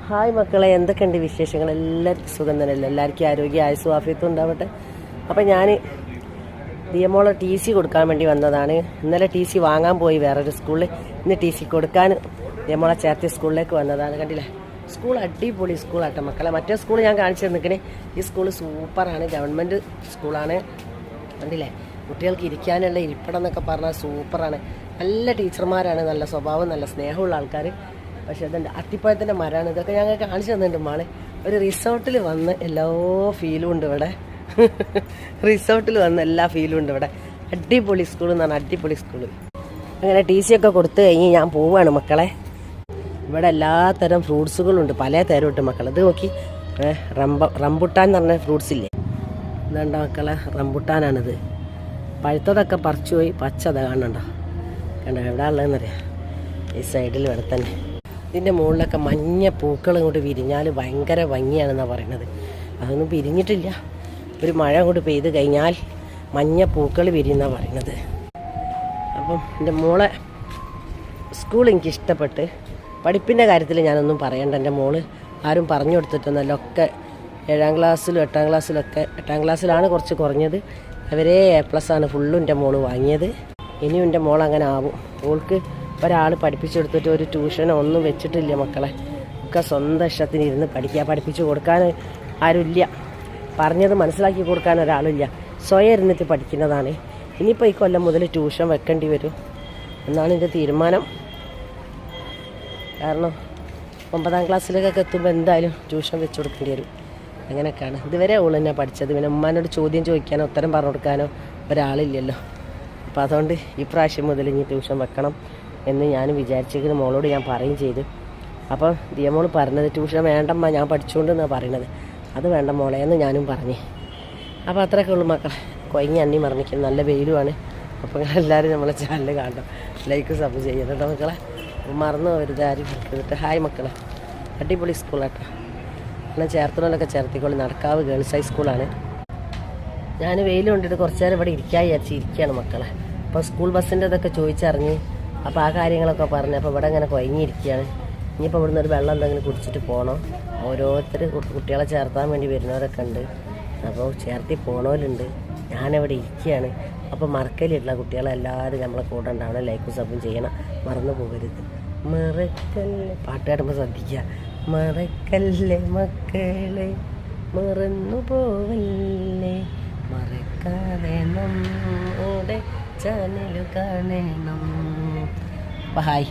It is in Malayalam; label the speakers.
Speaker 1: ഹായ് മക്കളെ, എന്തൊക്കെയുണ്ട് വിശേഷങ്ങൾ? എല്ലാവർക്കും സുഖം തന്നെയല്ലേ? എല്ലാവർക്കും ആരോഗ്യ ആയുസ്സും ആഫിയത്തും ഉണ്ടാവട്ടെ. അപ്പം ഞാൻ ദിയമോളെ TC കൊടുക്കാൻ വേണ്ടി വന്നതാണ്. ഇന്നലെ TC വാങ്ങാൻ പോയി വേറൊരു സ്കൂളിൽ. ഇന്ന് TC കൊടുക്കാൻ ദിയമോളെ ചേർത്തിയ സ്കൂളിലേക്ക് വന്നതാണ്. കണ്ടില്ലേ, സ്കൂൾ അടിപൊളി സ്കൂളാട്ടെ മക്കളെ. മറ്റേ സ്കൂൾ ഞാൻ കാണിച്ചു തന്നിക്കണേ. ഈ സ്കൂൾ സൂപ്പറാണ്, ഗവൺമെൻറ് സ്കൂളാണ്. കണ്ടില്ലേ, കുട്ടികൾക്ക് ഇരിക്കാനുള്ള ഇരിപ്പിടം എന്നൊക്കെ പറഞ്ഞാൽ സൂപ്പറാണ്. നല്ല ടീച്ചർമാരാണ്, നല്ല സ്വഭാവം, നല്ല സ്നേഹമുള്ള ആൾക്കാർ. പക്ഷേ അതിൻ്റെ അത്തിപ്പഴത്തിൻ്റെ മരമാണ്. ഇതൊക്കെ ഞങ്ങൾ കാണിച്ചു തന്നിട്ടുണ്ട് മാള്. ഒരു റിസോർട്ടിൽ വന്ന് എല്ലാ ഫീലും ഉണ്ട് ഇവിടെ. റിസോർട്ടിൽ വന്ന് എല്ലാ ഫീലും ഉണ്ട് ഇവിടെ. അടിപൊളി സ്കൂൾ എന്ന് പറഞ്ഞാൽ അടിപൊളി സ്കൂള്. അങ്ങനെ TC ഒക്കെ കൊടുത്തു കഴിഞ്ഞ് ഞാൻ പോവുകയാണ് മക്കളെ. ഇവിടെ എല്ലാത്തരം ഫ്രൂട്ട്സുകളുണ്ട്, പല തരം ഉണ്ട് മക്കളെ. ഇത് നോക്കി, റംബുട്ടാൻ എന്ന് പറഞ്ഞ ഫ്രൂട്ട്സ് ഇല്ലേ, ഇതുണ്ടോ മക്കളെ, റംബുട്ടാനാണിത്. പഴുത്തതൊക്കെ പറിച്ചു പോയി, പച്ചത കാണണ്ടോ, കണ്ടോ എവിടെ ഉള്ളതെന്നറിയാം, ഈ സൈഡിൽ ഇവിടെ തന്നെ. ഇതിൻ്റെ മുകളിലൊക്കെ മഞ്ഞ പൂക്കൾ ഇങ്ങോട്ട് വിരിഞ്ഞാൽ ഭയങ്കര ഭംഗിയാണെന്നാണ് പറയണത്. അതൊന്നും വിരിഞ്ഞിട്ടില്ല. ഒരു മഴ അങ്ങോട്ട് പെയ്ത് കഴിഞ്ഞാൽ മഞ്ഞ പൂക്കൾ വിരിയുന്നാണ് പറയണത്. അപ്പം എൻ്റെ മോളെ സ്കൂൾ എനിക്ക് ഇഷ്ടപ്പെട്ട്. പഠിപ്പിൻ്റെ കാര്യത്തിൽ ഞാനൊന്നും പറയണ്ട. എൻ്റെ മോള് ആരും പറഞ്ഞു കൊടുത്തിട്ടൊന്നല്ല. ഒക്കെ 7ാം ക്ലാസ്സിലും 8ാം ക്ലാസ്സിലൊക്കെ, 8ാം ക്ലാസ്സിലാണ് കുറച്ച് കുറഞ്ഞത്. അവരെ A+ ആണ് ഫുള്ളും എൻ്റെ മോള് വാങ്ങിയത്. ഇനിയും എൻ്റെ മോൾ അങ്ങനെ ആവും. ഓൾക്ക് ഒരാൾ പഠിപ്പിച്ചു കൊടുത്തിട്ട് ഒരു ട്യൂഷനോ ഒന്നും വെച്ചിട്ടില്ല മക്കളെ. ഒക്കെ സ്വന്തം ഇഷ്ടത്തിന് ഇരുന്ന് പഠിക്കുക. പഠിപ്പിച്ചു കൊടുക്കാൻ ആരുമില്ല, പറഞ്ഞത് മനസ്സിലാക്കി കൊടുക്കാൻ ഒരാളില്ല. സ്വയം ഇരുന്നിട്ട് പഠിക്കുന്നതാണ്. ഇനിയിപ്പോൾ ഈ കൊല്ലം മുതൽ ട്യൂഷൻ വെക്കേണ്ടി വരും എന്നാണ് എൻ്റെ തീരുമാനം. കാരണം 9ാം ക്ലാസ്സിലേക്കൊക്കെ എത്തുമ്പോൾ എന്തായാലും ട്യൂഷൻ വെച്ച് കൊടുക്കേണ്ടി വരും. അങ്ങനെയൊക്കെയാണ്. ഇതുവരെ ഓൾ തന്നെ പഠിച്ചത്. പിന്നെ ഉമ്മാനോട് ചോദ്യം ചോദിക്കാനോ ഉത്തരം പറഞ്ഞു കൊടുക്കാനോ ഒരാളില്ലല്ലോ. അപ്പോൾ അതുകൊണ്ട് ഈ പ്രാവശ്യം മുതൽ ഇനി ട്യൂഷൻ വെക്കണം എന്ന് ഞാൻ വിചാരിച്ചിരിക്കുന്ന മോളോട് ഞാൻ പറയുകയും ചെയ്തു. അപ്പോൾ ദിയമോൾ പറഞ്ഞത് ട്യൂഷൻ വേണ്ടമ്മ, ഞാൻ പഠിച്ചുകൊണ്ടെന്നാണ് പറയണത്. അത് വേണ്ട മോളെ എന്ന് ഞാനും പറഞ്ഞു. അപ്പോൾ അത്രയൊക്കെ ഉള്ളൂ മക്കളെ. കൊയങ്ങി അണ്ണി മറന്നിരിക്കും, നല്ല വെയിലുമാണ്. അപ്പോൾ എല്ലാവരും നമ്മളെ ചാനൽ കാണണം, ലൈക്ക് സബ് ചെയ്യുന്നുണ്ടോ മക്കളെ. മറന്നു പോകരുത് ആരും കേട്ടിട്ട്. ഹായ് മക്കളെ, അടിപൊളി സ്കൂളാട്ടോ. എന്നാൽ ചേർത്തണോലൊക്കെ ചേർത്തിക്കോളി. നടക്കാവ് ഗേൾസ് ഹൈസ്കൂളാണ്. ഞാൻ വെയിൽ കൊണ്ടിട്ട് കുറച്ച് നേരം ഇവിടെ ഇരിക്കാൻ വിചാരിച്ചിരിക്കുകയാണ് മക്കളെ. അപ്പോൾ സ്കൂൾ ബസ്സിൻ്റെ ഇതൊക്കെ ചോദിച്ചറിഞ്ഞ്, അപ്പോൾ ആ കാര്യങ്ങളൊക്കെ പറഞ്ഞു. അപ്പോൾ ഇവിടെ ഇങ്ങനെ കൊയങ്ങിയിരിക്കുകയാണ്. ഇനിയിപ്പോൾ ഇവിടുന്ന് ഒരു വെള്ളം എന്തെങ്കിലും കുടിച്ചിട്ട് പോകണം. ഓരോരുത്തർ കുട്ടികളെ ചേർത്താൻ വേണ്ടി വരുന്നവരൊക്കെ ഉണ്ട്. അപ്പോൾ ചേർത്തി പോണവരുണ്ട്. ഞാനിവിടെ ഇരിക്കുകയാണ്. അപ്പോൾ മറക്കലില്ല, കുട്ടികളെല്ലാവരും നമ്മളെ കൂടെ ഉണ്ടാവണം. ലൈക്കും സബും ചെയ്യണം, മറന്നു പോകരുത്. മറക്കല്ലേ, പാട്ട് കേടുമ്പോൾ ശ്രദ്ധിക്കുക. മറക്കല്ലേ മക്കളെ, മറന്നു പോവല്ലേ, മറക്കാതെ നമ്മുടെ ചാനൽ കാണണം. ഹായ്.